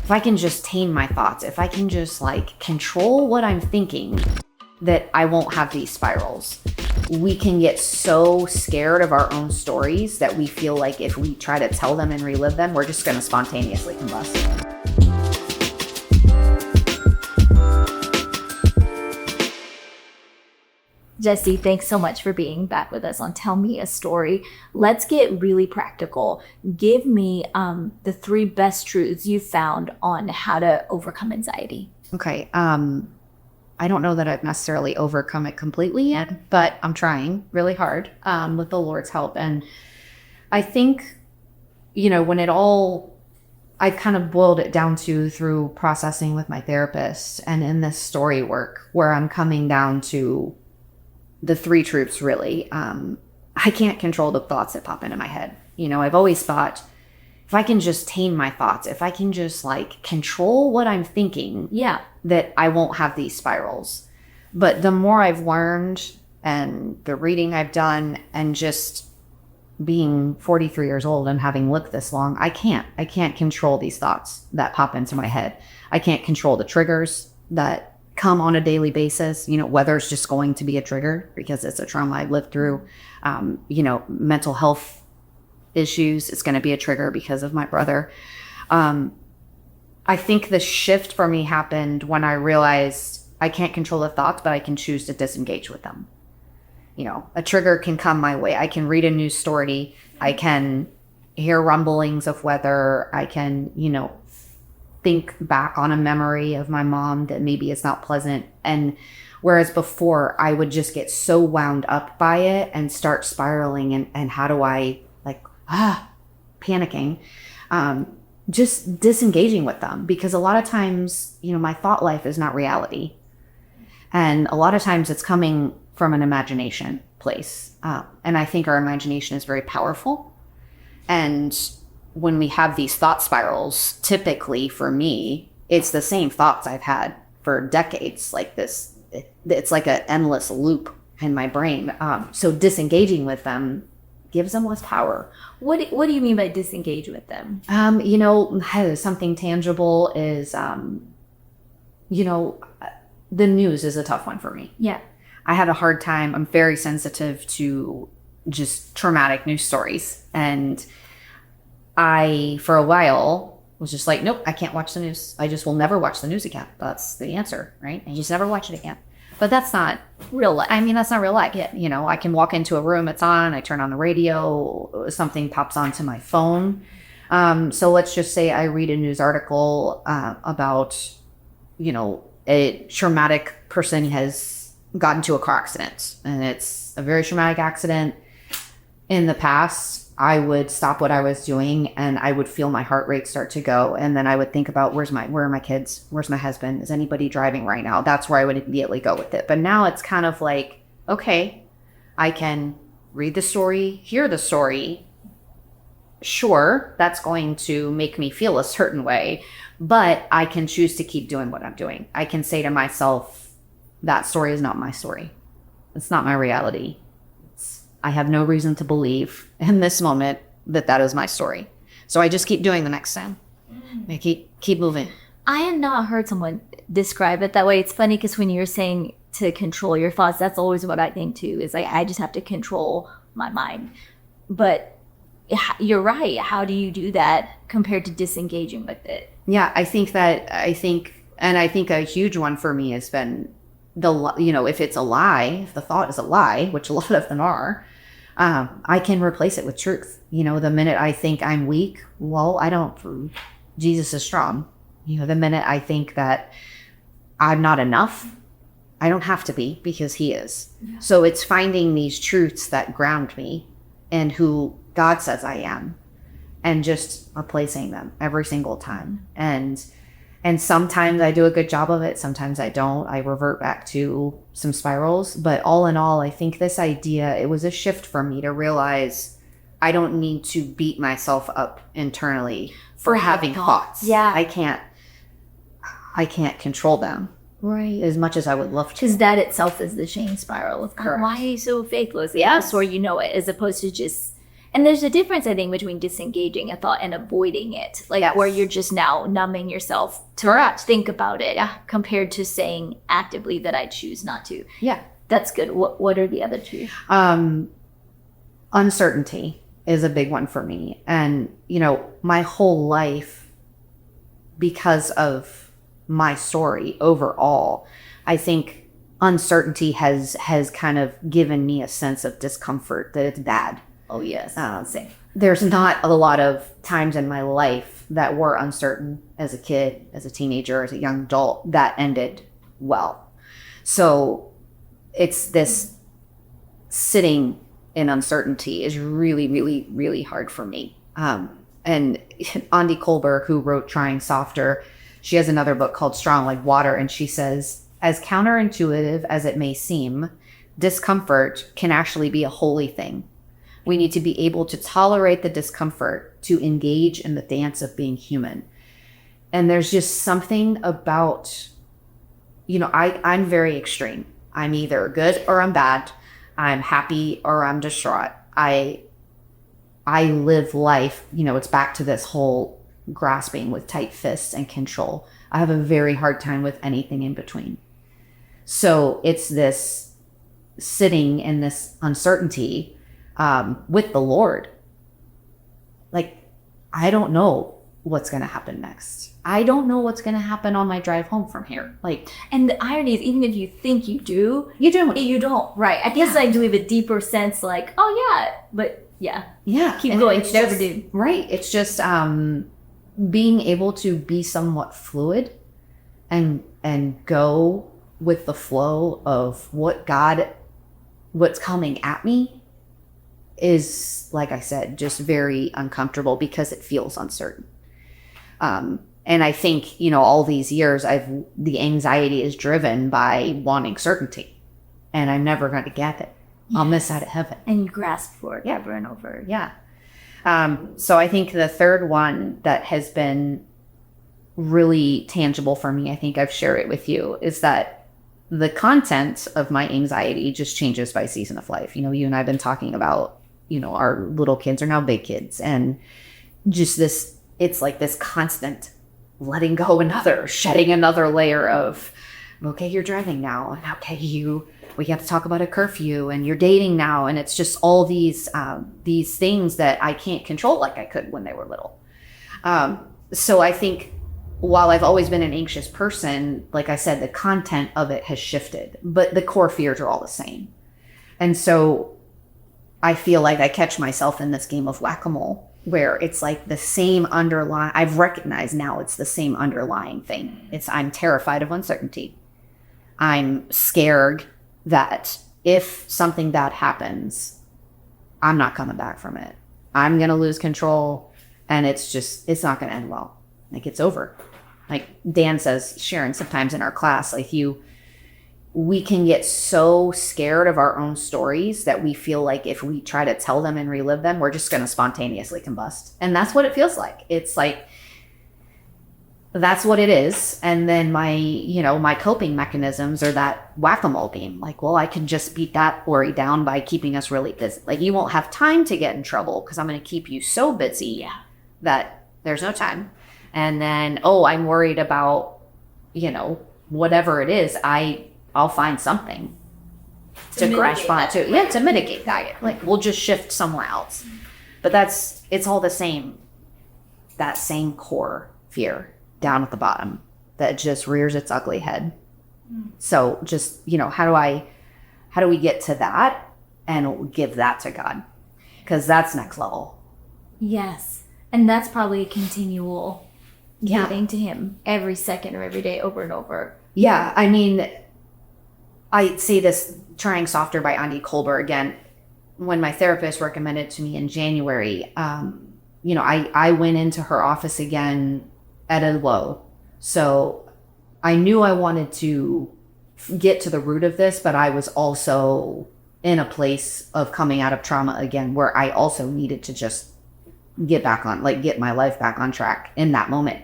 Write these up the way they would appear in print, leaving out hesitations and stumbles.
if I can just tame my thoughts, if I can just like control what I'm thinking, that I won't have these spirals. We can get so scared of our own stories that we feel like if we try to tell them and relive them, we're just going to spontaneously combust. Jessi, thanks so much for being back with us on Tell Me a Story. Let's get really practical. Give me the 3 best truths you found on how to overcome anxiety. Okay. I don't know that I've necessarily overcome it completely yet, but I'm trying really hard with the Lord's help. And I think, I've kind of boiled it down to through processing with my therapist and in this story work where I'm coming down to the 3 truths, really. I can't control the thoughts that pop into my head. I've always thought, if I can just tame my thoughts, if I can just like control what I'm thinking, that I won't have these spirals. But the more I've learned and the reading I've done and just being 43 years old and having lived this long, I can't control these thoughts that pop into my head. I can't control the triggers that come on a daily basis, whether it's just going to be a trigger because it's a trauma I've lived through, mental health issues. It's going to be a trigger because of my brother. I think the shift for me happened when I realized I can't control the thoughts, but I can choose to disengage with them. A trigger can come my way. I can read a news story. I can hear rumblings of weather. I can, think back on a memory of my mom that maybe is not pleasant. And whereas before I would just get so wound up by it and start spiraling and how do I panicking, just disengaging with them, because a lot of times, my thought life is not reality. And a lot of times it's coming from an imagination place. And I think our imagination is very powerful. And when we have these thought spirals, typically for me, it's the same thoughts I've had for decades like this. It's like an endless loop in my brain. So disengaging with them gives them less power. What do you mean by disengage with them? Something tangible is, the news is a tough one for me. Yeah. I have a hard time. I'm very sensitive to just traumatic news stories. And I, for a while, was just like, nope, I can't watch the news. I just will never watch the news again. That's the answer, right? I just never watch it again. But that's not real life. I mean, that's not real life. Yeah. I can walk into a room, it's on, I turn on the radio, something pops onto my phone. So let's just say I read a news article about, a traumatic person has gotten into a car accident. And it's a very traumatic accident. In the past, I would stop what I was doing and I would feel my heart rate start to go. And then I would think about where are my kids? Where's my husband? Is anybody driving right now? That's where I would immediately go with it. But now it's kind of like, okay, I can read the story, hear the story. Sure, that's going to make me feel a certain way, but I can choose to keep doing what I'm doing. I can say to myself, that story is not my story. It's not my reality. I have no reason to believe in this moment that is my story. So I just keep doing the next thing. I keep moving. I had not heard someone describe it that way. It's funny because when you're saying to control your thoughts, that's always what I think too, is like, I just have to control my mind. But you're right. How do you do that compared to disengaging with it? Yeah, I think a huge one for me has been if it's a lie, if the thought is a lie, which a lot of them are, I can replace it with truth. The minute I think I'm weak, Jesus is strong. The minute I think that I'm not enough, I don't have to be because he is. Yeah. So it's finding these truths that ground me in who God says I am and just replacing them every single time. And sometimes I do a good job of it. Sometimes I don't. I revert back to some spirals. But all in all, I think this idea, it was a shift for me to realize I don't need to beat myself up internally for having thoughts. Yeah. I can't control them. Right. As much as I would love to. Because that itself is the shame spiral of, why are you so faithless? Yes. Or it, as opposed to just... And there's a difference, I think, between disengaging a thought and avoiding it. Like Yes. where you're just now numbing yourself to Correct. think about it, compared to saying actively that I choose not to. Yeah. That's good. What are the other two? Uncertainty is a big one for me. And, my whole life, because of my story overall, I think uncertainty has kind of given me a sense of discomfort, that it's bad. Oh, yes. Same. There's not a lot of times in my life that were uncertain as a kid, as a teenager, as a young adult, that ended well. So it's this sitting in uncertainty is really, really, really hard for me. And Andy Kolber, who wrote Trying Softer, she has another book called Strong Like Water, and she says, as counterintuitive as it may seem, discomfort can actually be a holy thing. We need to be able to tolerate the discomfort to engage in the dance of being human. And there's just something about, I'm very extreme. I'm either good or I'm bad. I'm happy or I'm distraught. I live life, it's back to this whole grasping with tight fists and control. I have a very hard time with anything in between. So it's this sitting in this uncertainty with the Lord. Like, I don't know what's going to happen next. I don't know what's going to happen on my drive home from here. And the irony is, even if you think you do, you don't. You don't. Right. I guess I do have a deeper sense, like, oh yeah, but yeah. Keep and going. It's Never just, do. Right. It's just being able to be somewhat fluid and go with the flow of what's coming at me is, like I said, just very uncomfortable because it feels uncertain. And I think, all these years the anxiety is driven by wanting certainty, and I'm never going to get it on this side of heaven. And you grasp for it over and over. Yeah. So I think the third one that has been really tangible for me, I think I've shared it with you, is that the content of my anxiety just changes by season of life. You and I have been talking about, our little kids are now big kids, and just this, it's like this constant letting go shedding another layer of, okay, you're driving now, and okay, we have to talk about a curfew, and you're dating now, and it's just all these things that I can't control like I could when they were little. So I think while I've always been an anxious person, like I said, the content of it has shifted, but the core fears are all the same. And so I feel like I catch myself in this game of whack-a-mole, where it's like the same I've recognized now it's the same underlying thing. I'm terrified of uncertainty. I'm scared that if something bad happens, I'm not coming back from it. I'm going to lose control, and it's not going to end well. Like, it's over. Like Dan says, Sharon, sometimes in our class, we can get so scared of our own stories that we feel like if we try to tell them and relive them, we're just going to spontaneously combust. And that's what it feels like. It's like, that's what it is. And then my coping mechanisms are that whack-a-mole game. Like, well, I can just beat that worry down by keeping us really busy. Like, you won't have time to get in trouble because I'm going to keep you so busy that there's no time. And then, I'm worried about, whatever it is, I'll find something to grasp onto. Yeah, to mitigate that. Like, we'll just shift somewhere else. But it's all the same. That same core fear down at the bottom that just rears its ugly head. So just, how do we get to that and give that to God? Because that's next level. Yes. And that's probably a continual giving to him every second of every day, over and over. Yeah. I mean, I say this, Trying Softer by Andy Kolber again. When my therapist recommended to me in January, I went into her office again at a low. So I knew I wanted to get to the root of this, but I was also in a place of coming out of trauma again, where I also needed to just get my life back on track in that moment.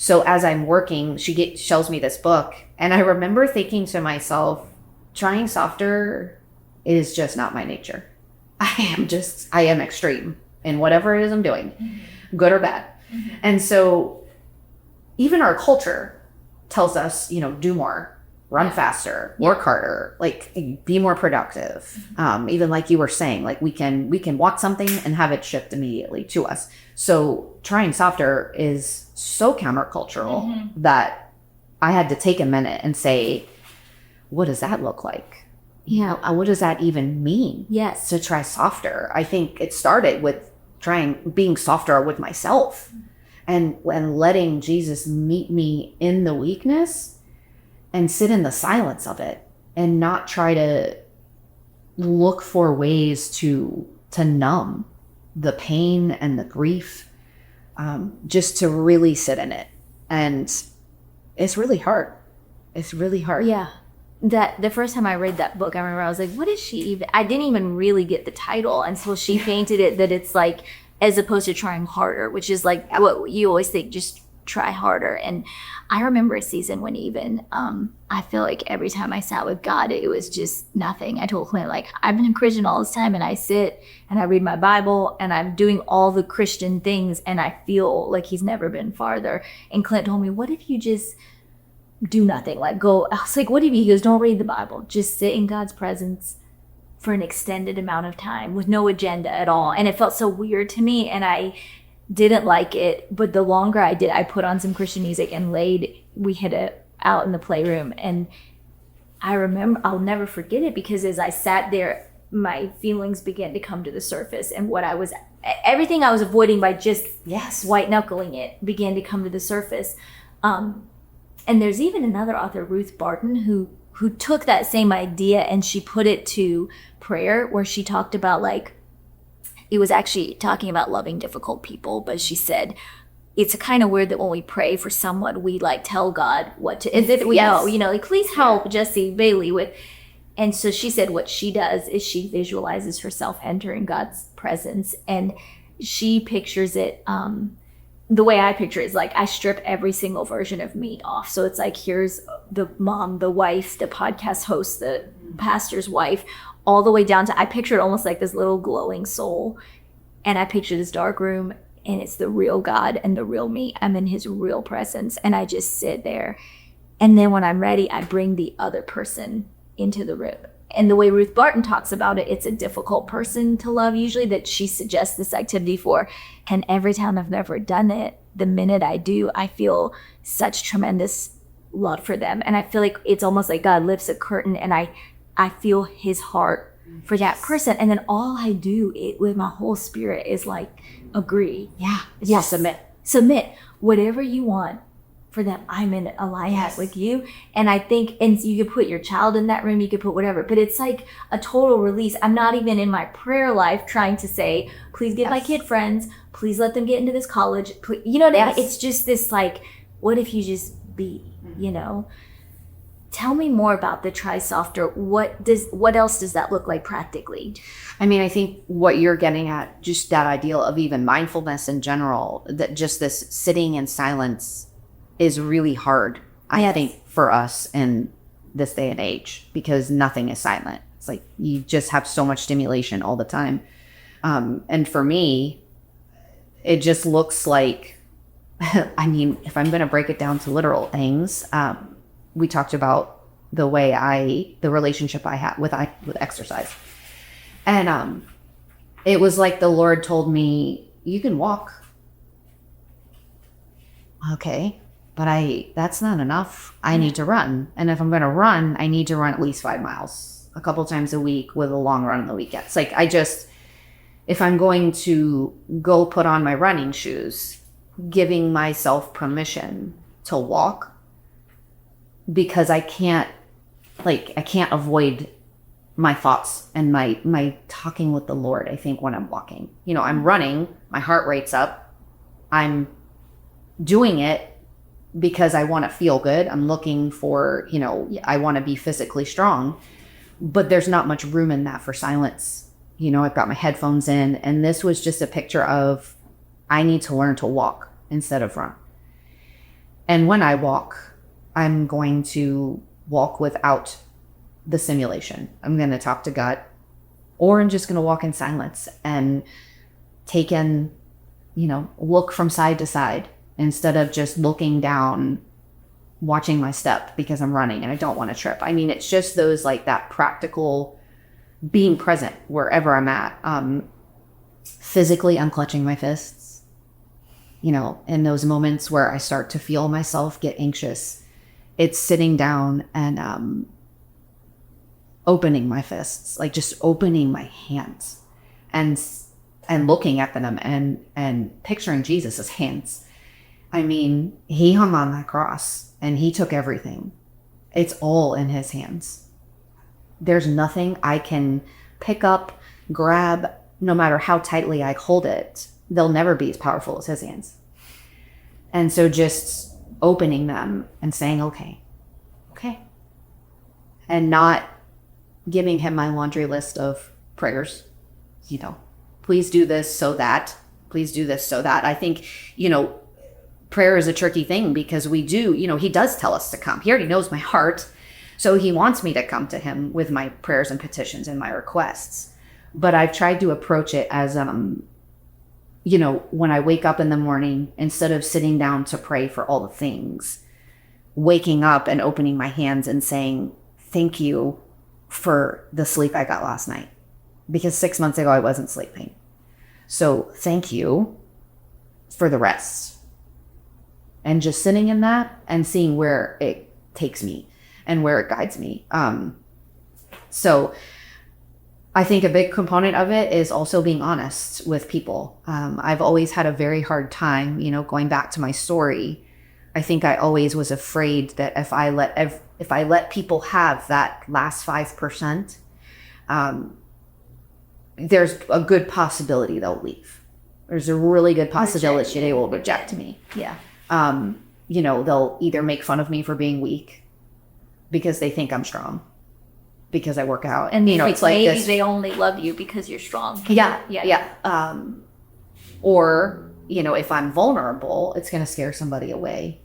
So as I'm working, she shows me this book, and I remember thinking to myself, Trying Softer is just not my nature. I am extreme in whatever it is I'm doing, good or bad. And so even our culture tells us, do more, run faster, work harder, like be more productive. Even like you were saying, like we can walk something and have it shipped immediately to us. So trying softer is so countercultural that I had to take a minute and say, what does that look like? Yeah. What does that even mean? Yes. To try softer. I think it started with being softer with myself and letting Jesus meet me in the weakness and sit in the silence of it and not try to look for ways to numb the pain and the grief, just to really sit in it. And it's really hard. It's really hard. Yeah. That the first time I read that book, I remember I was like, what is she even? I didn't even really get the title until she painted it that it's like, as opposed to trying harder, which is like what you always think, just try harder. And I remember a season when even I feel like every time I sat with God, it was just nothing. I told Clint, like, I've been a Christian all this time and I sit and I read my Bible and I'm doing all the Christian things and I feel like he's never been farther. And Clint told me, what if you just do nothing, like go? I was like, what do you mean? He goes, don't read the Bible, just sit in God's presence for an extended amount of time with no agenda at all. And it felt so weird to me and I didn't like it, but the longer I did, I put on some Christian music and we hid it out in the playroom. And I remember, I'll never forget it, because as I sat there, my feelings began to come to the surface, and everything I was avoiding by just white knuckling it began to come to the surface. And there's even another author, Ruth Barton, who took that same idea and she put it to prayer, where she talked about, like, it was actually talking about loving difficult people, but she said it's kind of weird that when we pray for someone, we like tell God what to, as if we know, like, please help Jessi Bailey with. And so she said what she does is she visualizes herself entering God's presence, and she pictures it. The way I picture it is like I strip every single version of me off. So it's like, here's the mom, the wife, the podcast host, the pastor's wife, all the way down to, I picture it almost like this little glowing soul. And I picture this dark room, and it's the real God and the real me. I'm in his real presence, and I just sit there. And then when I'm ready, I bring the other person into the room. And the way Ruth Barton talks about it, it's a difficult person to love usually, that she suggests this activity for. And every time I've never done it, the minute I do, I feel such tremendous love for them. And I feel like it's almost like God lifts a curtain and I feel his heart for that person. And then all I do with my whole spirit is like, agree. Yeah. Submit. Whatever you want for them, I'm in alliance with you. And I think, and you could put your child in that room, you could put whatever, but it's like a total release. I'm not even in my prayer life trying to say, please get my kid friends, please let them get into this college. Please, it's just this like, what if you just be, Tell me more about the try softer. What else does that look like practically? I mean, I think what you're getting at, just that ideal of even mindfulness in general, that just this sitting in silence is really hard, I think, for us in this day and age, because nothing is silent. It's like you just have so much stimulation all the time. And for me, it just looks like, I mean, if I'm going to break it down to literal things, we talked about the relationship I had with exercise. And it was like the Lord told me, you can walk. Okay. But that's not enough. I need to run. And if I'm going to run, I need to run at least 5 miles a couple times a week with a long run on the weekends. Like if I'm going to go put on my running shoes, giving myself permission to walk, because I can't avoid my thoughts and my talking with the Lord, I think, when I'm walking. I'm running, my heart rate's up. I'm doing it because I want to feel good. I'm looking for, I want to be physically strong, but there's not much room in that for silence. I've got my headphones in, and this was just a picture of, I need to learn to walk instead of run. And when I walk, I'm going to walk without the simulation. I'm going to talk to God. or I'm just going to walk in silence and take in, look from side to side instead of just looking down, watching my step because I'm running and I don't want to trip. I mean, it's just those like that practical being present wherever I'm at. Physically, I'm clutching my fists, in those moments where I start to feel myself get anxious. It's sitting down and opening my fists, like just opening my hands and looking at them and picturing Jesus' hands. I mean, he hung on that cross and he took everything. It's all in his hands. There's nothing I can pick up, grab, no matter how tightly I hold it. They'll never be as powerful as his hands. And so just opening them and saying, okay. And not giving him my laundry list of prayers, please do this so that, please do this so that. I think, prayer is a tricky thing because we do, he does tell us to come. He already knows my heart. So he wants me to come to him with my prayers and petitions and my requests. But I've tried to approach it as, when I wake up in the morning, instead of sitting down to pray for all the things, waking up and opening my hands and saying, thank you for the sleep I got last night. Because 6 months ago, I wasn't sleeping. So thank you for the rest. And just sitting in that and seeing where it takes me and where it guides me. So I think a big component of it is also being honest with people. I've always had a very hard time, going back to my story. I think I always was afraid that if I let people have that last 5%, there's a good possibility they'll leave. There's a really good possibility they will reject me. Yeah. They'll either make fun of me for being weak because they think I'm strong, because I work out. And it's like maybe this, they only love you because you're strong. Yeah. Or, if I'm vulnerable, it's going to scare somebody away.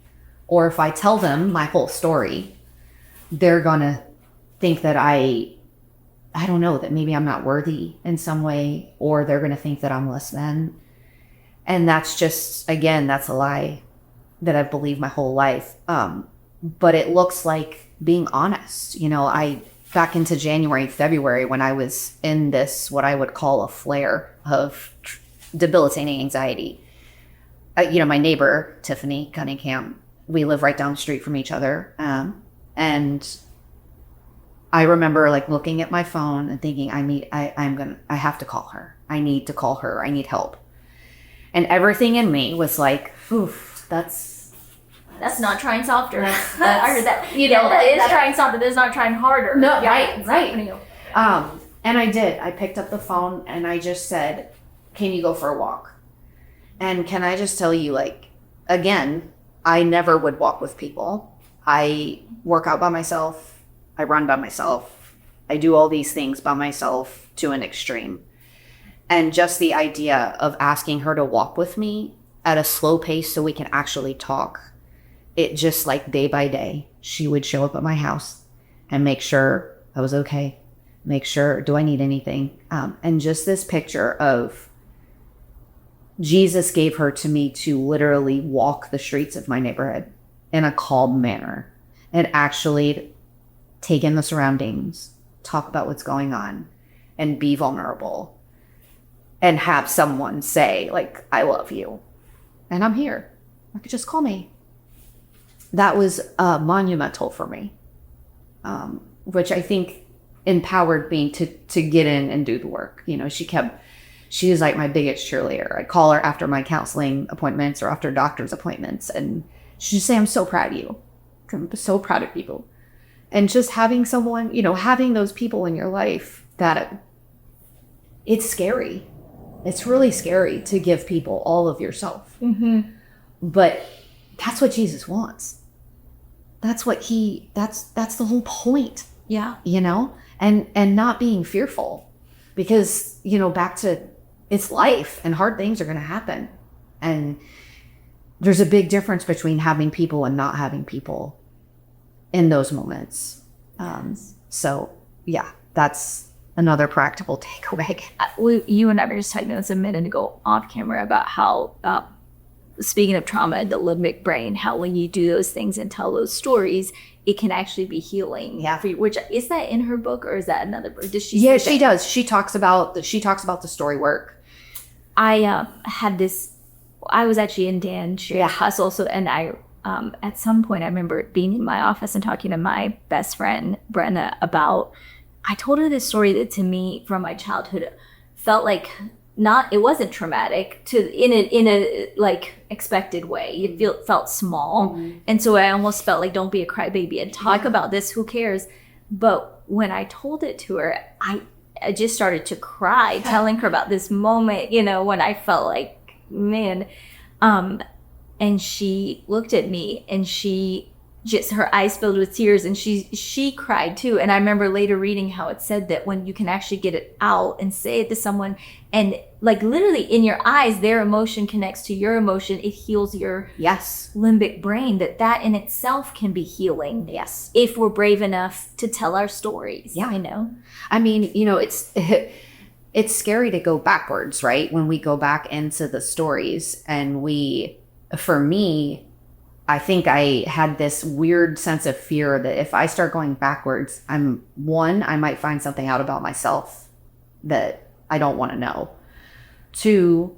Or if I tell them my whole story, they're going to think that I don't know, that maybe I'm not worthy in some way, or they're going to think that I'm less than. And that's just, again, that's a lie that I've believed my whole life. But it looks like being honest. Back into January, February, when I was in this, what I would call a flare of debilitating anxiety. My neighbor, Tiffany Cunningham, we live right down the street from each other. And I remember looking at my phone and thinking, I have to call her. I need to call her. I need help. And everything in me was like, oof, that's not trying softer. I heard that. That is trying softer. That's not trying harder. No, yeah, right. And I did. I picked up the phone and I just said, can you go for a walk? And can I just tell you, again, I never would walk with people. I work out by myself. I run by myself. I do all these things by myself to an extreme. And just the idea of asking her to walk with me at a slow pace so we can actually talk, it just day by day, she would show up at my house and make sure I was okay. Make sure, do I need anything? And just this picture of Jesus gave her to me to literally walk the streets of my neighborhood in a calm manner and actually take in the surroundings, talk about what's going on, and be vulnerable. And have someone say, I love you. And I'm here. Could just call me. That was monumental for me. Which I think empowered me to get in and do the work. She is my biggest cheerleader. I call her after my counseling appointments or after doctor's appointments. And she'd say, I'm so proud of you. I'm so proud of people. And just having someone, having those people in your life that it's scary. It's really scary to give people all of yourself. Mm-hmm. But that's what Jesus wants. That's what that's the whole point. Yeah. And not being fearful, because, back to it's life and hard things are going to happen. And there's a big difference between having people and not having people in those moments. So yeah, that's another practical takeaway. You and I were just talking about this a minute ago off camera about how, speaking of trauma and the limbic brain, how when you do those things and tell those stories, it can actually be healing. Yeah. For you. Which is that in her book or is that another book? Does she? Yeah, she does. She talks about the story work. I had this. I was actually in Dan Sherry's hustle, so and I. At some point, I remember being in my office and talking to my best friend Brenna about. I told her this story that to me from my childhood felt like it wasn't traumatic in a like expected way. It felt small. And so I almost felt like don't be a crybaby and talk about this, who cares? But when I told it to her, I just started to cry telling her about this moment, when I felt like, man, and she looked at me and her eyes filled with tears and she cried too. And I remember later reading how it said that when you can actually get it out and say it to someone and like literally in your eyes, their emotion connects to your emotion. It heals your limbic brain. That in itself can be healing. Yes. If we're brave enough to tell our stories. Yeah, I know. I mean, it's scary to go backwards, right? When we go back into the stories and for me, I think I had this weird sense of fear that if I start going backwards, I might find something out about myself that I don't want to know. 2,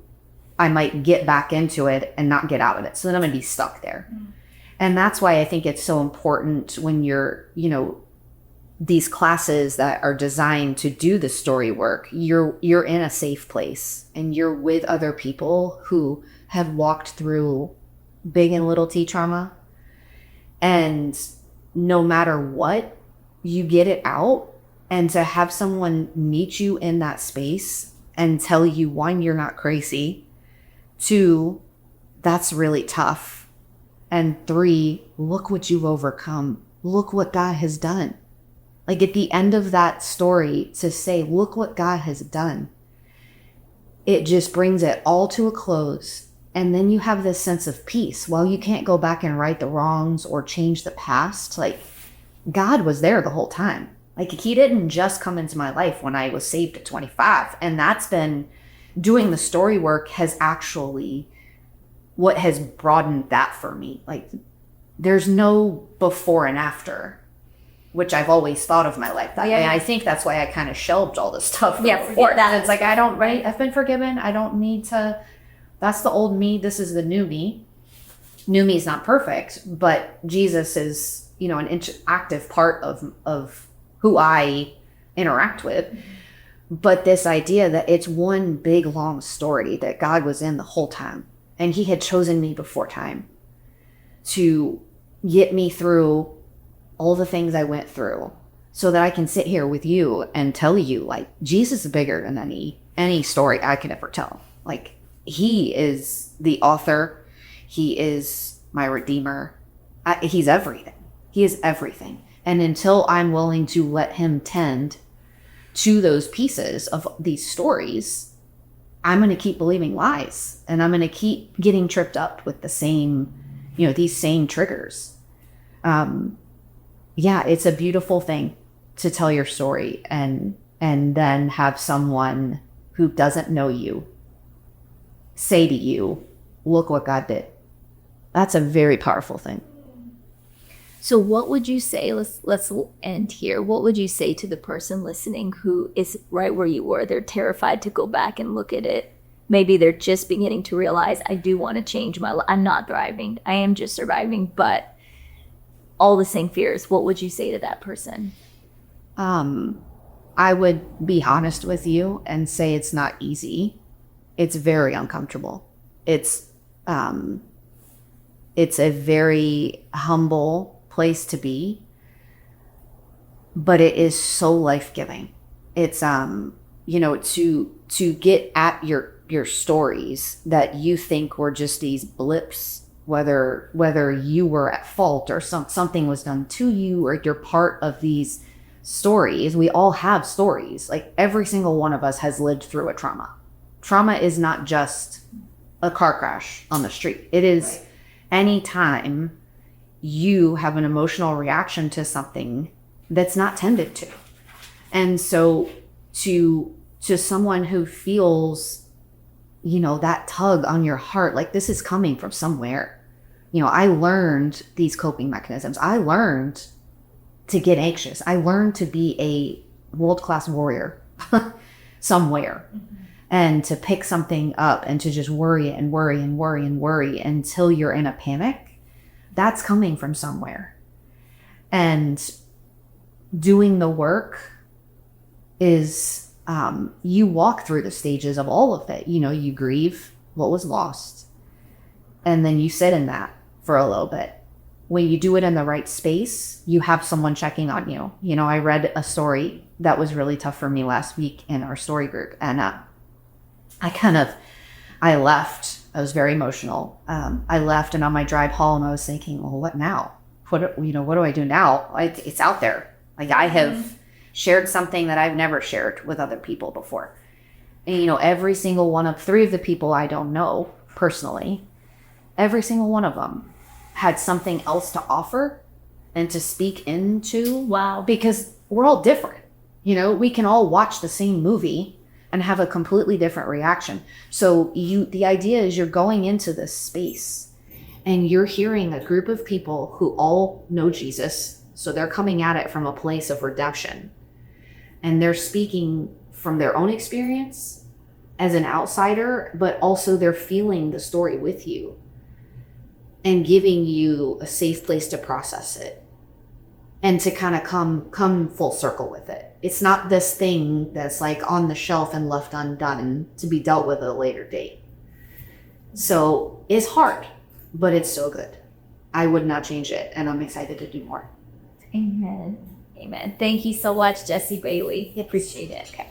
I might get back into it and not get out of it. So then I'm going to be stuck there. And that's why I think it's so important when you're, these classes that are designed to do the story work, you're in a safe place and you're with other people who have walked through big and little T trauma. And no matter what, you get it out. And to have someone meet you in that space and tell you, 1, you're not crazy. 2, that's really tough. And 3, look what you've overcome. Look what God has done. Like at the end of that story to say, look what God has done. It just brings it all to a close. And then you have this sense of peace. While you can't go back and right the wrongs or change the past, like God was there the whole time. Like he didn't just come into my life when I was saved at 25. And that's been doing the story work has actually what has broadened that for me. Like there's no before and after, which I've always thought of my life that way. I think that's why I kind of shelved all this stuff. Before that. It's like, I've been forgiven. I don't need to. That's the old me. This is the new me. New me is not perfect, but Jesus is, an active part of who I interact with. But this idea that it's one big, long story that God was in the whole time. And he had chosen me before time to get me through all the things I went through so that I can sit here with you and tell you, like, Jesus is bigger than any story I could ever tell. Like, he is the author. He is my redeemer. He's everything. He is everything. And until I'm willing to let him tend to those pieces of these stories, I'm going to keep believing lies. And I'm going to keep getting tripped up with the same, these same triggers. It's a beautiful thing to tell your story and then have someone who doesn't know you say to you, look what God did. That's a very powerful thing. So what would you say, let's end here. What would you say to the person listening who is right where you were? They're terrified to go back and look at it. Maybe they're just beginning to realize, I do want to change my life. I'm not thriving. I am just surviving, but all the same fears. What would you say to that person? I would be honest with you and say it's not easy. It's very uncomfortable. It's a very humble place to be, but it is so life-giving. It's to get at your stories that you think were just these blips, whether you were at fault or something was done to you or you're part of these stories. We all have stories. Like every single one of us has lived through a trauma. Trauma is not just a car crash on the street. It is any time you have an emotional reaction to something that's not tended to. And so to someone who feels, you know, that tug on your heart, like this is coming from somewhere. You know, I learned these coping mechanisms. I learned to get anxious. I learned to be a world-class warrior somewhere, and to pick something up and to just worry and worry and worry and worry until you're in a panic. That's coming from somewhere. And doing the work is, you walk through the stages of all of it. You know, you grieve what was lost, and then you sit in that for a little bit. When you do it in the right space, you have someone checking on you. You know, I read a story that was really tough for me last week in our story group, and I left. I was very emotional. I left, and on my drive home, I was thinking, well, what now? What do I do now? It's out there. Like, I have shared something that I've never shared with other people before. And, you know, every single one of 3 of the people I don't know personally, every single one of them had something else to offer and to speak into. Wow. Because we're all different. You know, we can all watch the same movie and have a completely different reaction. So the idea is you're going into this space and you're hearing a group of people who all know Jesus. So they're coming at it from a place of redemption. And they're speaking from their own experience as an outsider, but also they're feeling the story with you and giving you a safe place to process it and to kind of come full circle with it. It's not this thing that's like on the shelf and left undone to be dealt with at a later date. So it's hard, but it's so good. I would not change it, and I'm excited to do more. Amen. Amen. Thank you so much, Jessi Bailey. Appreciate it. Okay.